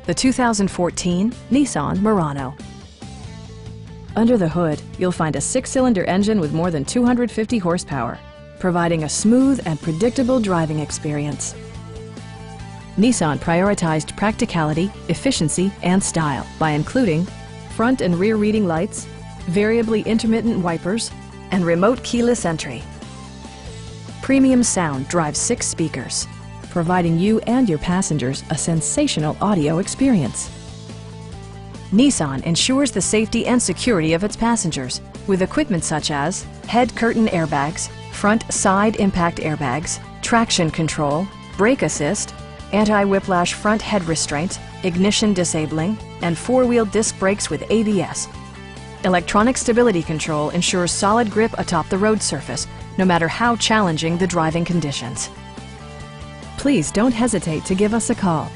the 2014 Nissan Murano. Under the hood, you'll find a 6-cylinder engine with more than 250 horsepower, providing a smooth and predictable driving experience. Nissan prioritized practicality, efficiency, and style by including front and rear reading lights, variably intermittent wipers, and remote keyless entry. Premium sound drives 6 speakers, providing you and your passengers a sensational audio experience. Nissan ensures the safety and security of its passengers with equipment such as head curtain airbags, front side impact airbags, traction control, brake assist, anti-whiplash front head restraint, ignition disabling, and 4-wheel disc brakes with ABS. Electronic stability control ensures solid grip atop the road surface, no matter how challenging the driving conditions. Please don't hesitate to give us a call.